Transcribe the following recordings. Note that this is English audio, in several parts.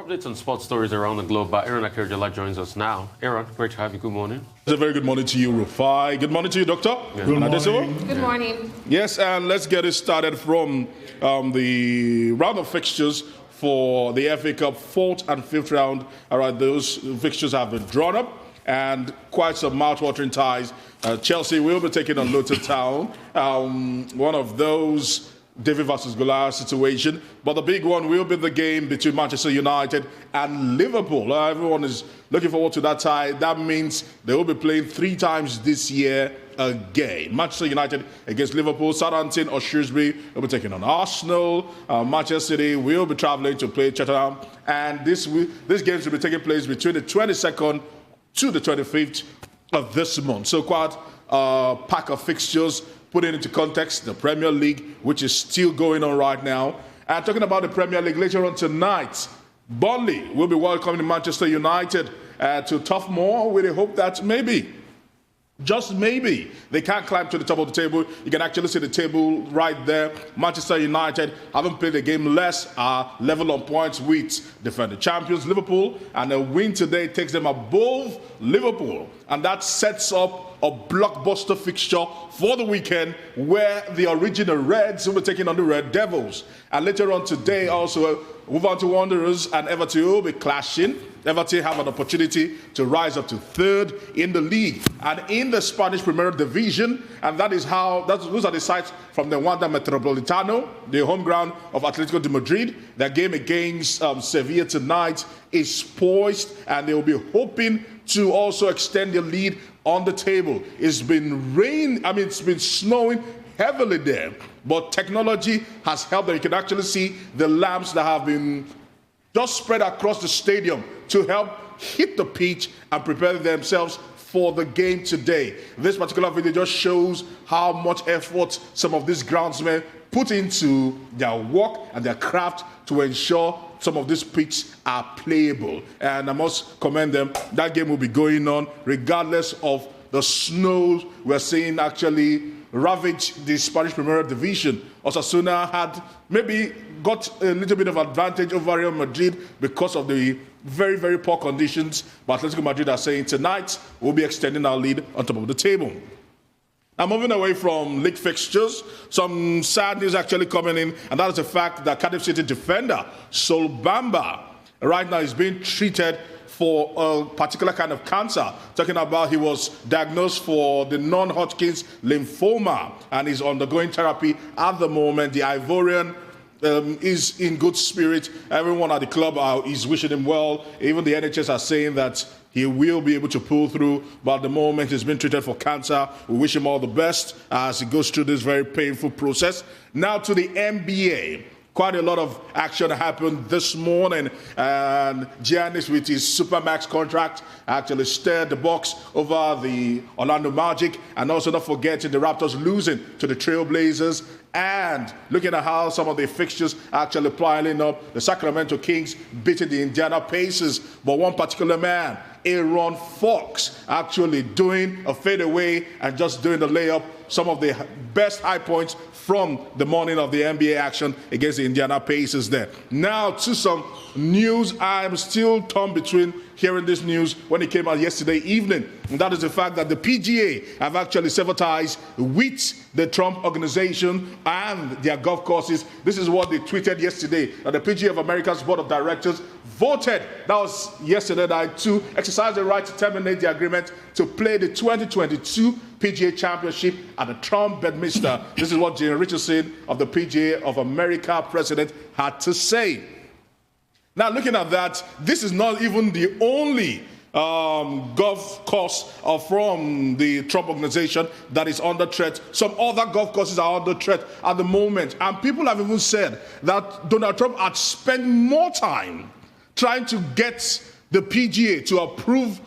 updates on sports stories around the globe, Aron Akerejola joins us now. Aron, great to have you. Good morning. It's a very good morning to you, Rufai. Good morning to you, Doctor. Yeah. Good morning. Good morning. Yes, and let's get it started from the round of fixtures for the FA Cup 4th and 5th round. All right, those fixtures have been drawn up and quite some mouth-watering ties. Chelsea will be taking on Luton Town. One of those David versus Goliath situation. But the big one will be the game between Manchester United and Liverpool. Everyone is looking forward to that tie. That means they will be playing 3 times this year again. Manchester United against Liverpool, Southampton or Shrewsbury will be taking on Arsenal. Manchester City will be traveling to play Cheltenham. And these games will be taking place between the 22nd to the 25th of this month. So quite a pack of fixtures. Putting into context the Premier League, which is still going on right now. And talking about the Premier League later on tonight, Burnley will be welcoming Manchester United to Turf Moor with a hope that maybe, just maybe, they can climb to the top of the table. You can actually see the table right there. Manchester United haven't played a game less, level on points with defending champions Liverpool, and a win today takes them above Liverpool, and that sets up a blockbuster fixture for the weekend where the original Reds will be taking on the Red Devils. And later on today also, Wolverhampton Wanderers and Everton will be clashing. Everton have an opportunity to rise up to 3rd in the league and in the Spanish Premier Division. And those are the sides from the Wanda Metropolitano, the home ground of Atletico de Madrid. Their game against Sevilla tonight is poised, and they will be hoping to also extend their lead on the table. It's been snowing heavily there, but technology has helped them. You can actually see the lamps that have been just spread across the stadium to help hit the pitch and prepare themselves for the game today. This particular video just shows how much effort some of these groundsmen put into their work and their craft to ensure some of these pitches are playable. And I must commend them. That game will be going on regardless of the snow we're seeing actually ravage the Spanish Premier Division. Osasuna had maybe got a little bit of advantage over Real Madrid because of the very, very poor conditions. But Atletico Madrid are saying tonight we'll be extending our lead on top of the table. Now, moving away from league fixtures, some sad news actually coming in, and that is the fact that Cardiff City defender Sol Bamba right now is being treated for a particular kind of cancer. Talking about he was diagnosed for the non-Hodgkin's lymphoma and is undergoing therapy at the moment. The Ivorian is in good spirit. Everyone at the club is wishing him well. Even the NHS are saying that he will be able to pull through, but at the moment he's been treated for cancer. We wish him all the best as he goes through this very painful process. Now to the NBA. Quite a lot of action happened this morning, and Giannis with his Supermax contract actually stirred the box over the Orlando Magic, and also not forgetting the Raptors losing to the Trailblazers, and looking at how some of the fixtures actually piling up. The Sacramento Kings beating the Indiana Pacers, but one particular man, Aaron Fox, actually doing a fadeaway and just doing the layup. Some of the best high points from the morning of the NBA action against the Indiana Pacers there. Now to some news. I'm still torn between hearing this news when it came out yesterday evening. And that is the fact that the PGA have actually severed ties with the Trump organization and their golf courses. This is what they tweeted yesterday, that the PGA of America's board of directors voted, that was yesterday night, to exercise the right to terminate the agreement to play the 2022 PGA Championship at the Trump Bedminster. This is what Jane Richardson of the PGA of America president had to say. Now, looking at that, this is not even the only golf course from the Trump organization that is under threat. Some other golf courses are under threat at the moment. And people have even said that Donald Trump had spent more time trying to get the PGA to approve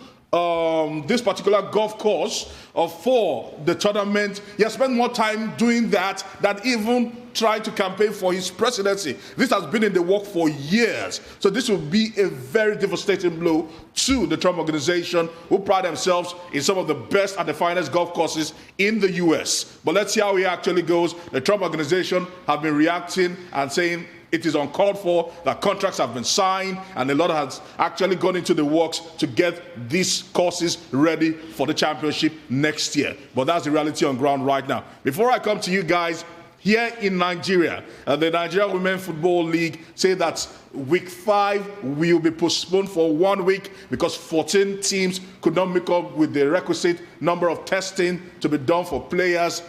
this particular golf course for the tournament. He has spent more time doing that than even trying to campaign for his presidency. This has been in the work for years. So this will be a very devastating blow to the Trump organization, who pride themselves in some of the best and the finest golf courses in the U.S. But let's see how it actually goes. The Trump organization have been reacting and saying It is uncalled for that contracts have been signed, and a lot has actually gone into the works to get these courses ready for the championship next year. But that's the reality on ground right now. Before I come to you guys, here in Nigeria, the Nigeria Women Football League say that week 5 will be postponed for 1 week because 14 teams could not make up with the requisite number of testing to be done for players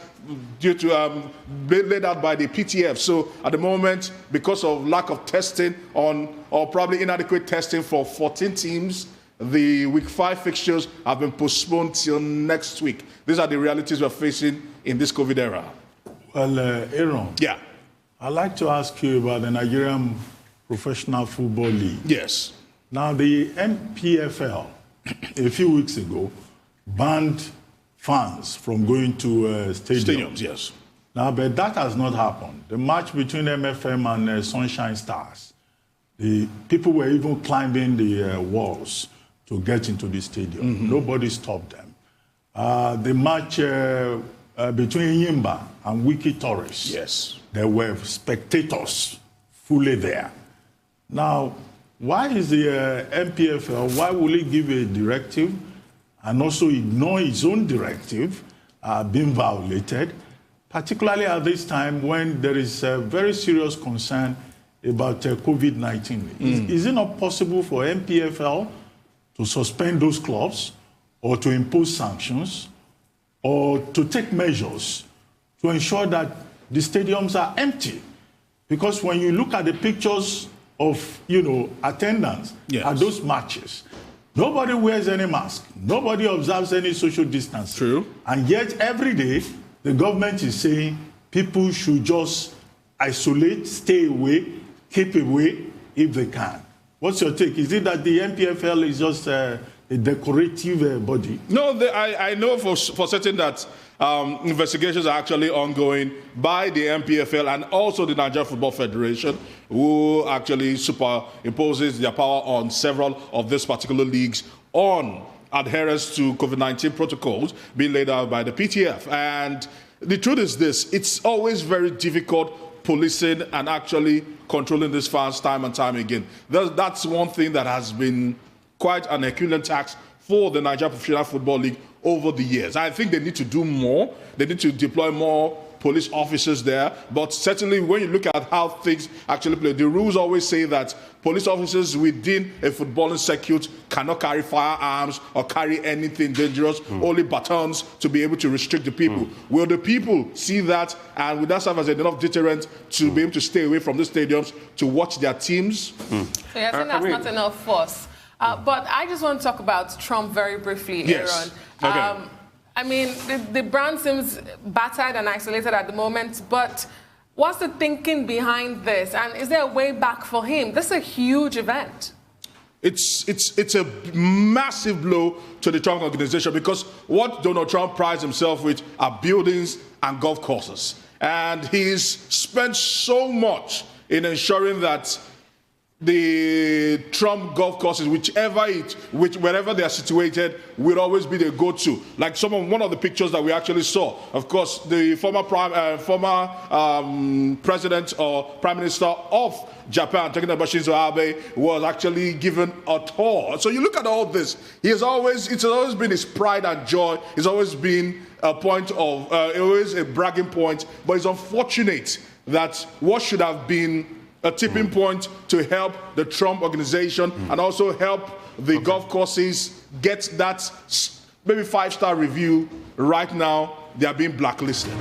due to laid out by the PTF. So at the moment, because of lack of testing or probably inadequate testing for 14 teams, the week 5 fixtures have been postponed till next week. These are the realities we're facing in this COVID era. Well, Aaron. Yeah. I'd like to ask you about the Nigerian Professional Football League. Yes. Now, the NPFL, a few weeks ago, banned fans from going to stadiums. Yes. Now, but that has not happened. The match between MFM and Sunshine Stars, the people were even climbing the walls to get into the stadium. Mm-hmm. Nobody stopped them. The match between Yimba and Wiki Torres, yes, there were spectators fully there. Now, why is the NPFL, why will it give a directive and also ignore its own directive being violated, particularly at this time when there is a very serious concern about COVID-19? Is it not possible for NPFL to suspend those clubs or to impose sanctions or to take measures to ensure that the stadiums are empty? Because when you look at the pictures of, attendance at those matches, nobody wears any mask. Nobody observes any social distancing. True. And yet every day, the government is saying people should just isolate, stay away, keep away if they can. What's your take? Is it that the NPFL is just a decorative body? No, I know for certain that investigations are actually ongoing by the NPFL and also the Nigeria Football Federation, who actually superimposes their power on several of these particular leagues on adherence to COVID-19 protocols being laid out by the PTF. And the truth is this: it's always very difficult policing and actually controlling these fans time and time again. That's one thing that has been quite an Herculean task for the Nigeria Professional Football League over the years. I think they need to do more. They need to deploy more police officers there. But certainly when you look at how things actually play, the rules always say that police officers within a footballing circuit cannot carry firearms or carry anything dangerous, only batons to be able to restrict the people. Will the people see that, and will that serve as enough deterrent to be able to stay away from the stadiums to watch their teams? So you're saying that's not enough force. But I just want to talk about Trump very briefly, Aaron. Yes. Okay. I mean, the brand seems battered and isolated at the moment, but what's the thinking behind this? And is there a way back for him? This is a huge event. It's a massive blow to the Trump organization, because what Donald Trump prides himself with are buildings and golf courses. And he's spent so much in ensuring that the Trump golf courses, wherever they are situated, will always be the go-to. Like one of the pictures that we actually saw, of course, the former president or prime minister of Japan, talking about Shinzo Abe, was actually given a tour. So you look at all this, it's always been his pride and joy. It's always been a point of, always a bragging point. But it's unfortunate that what should have been a tipping point to help the Trump organization and also help the golf courses get that maybe 5-star review, right now they are being blacklisted.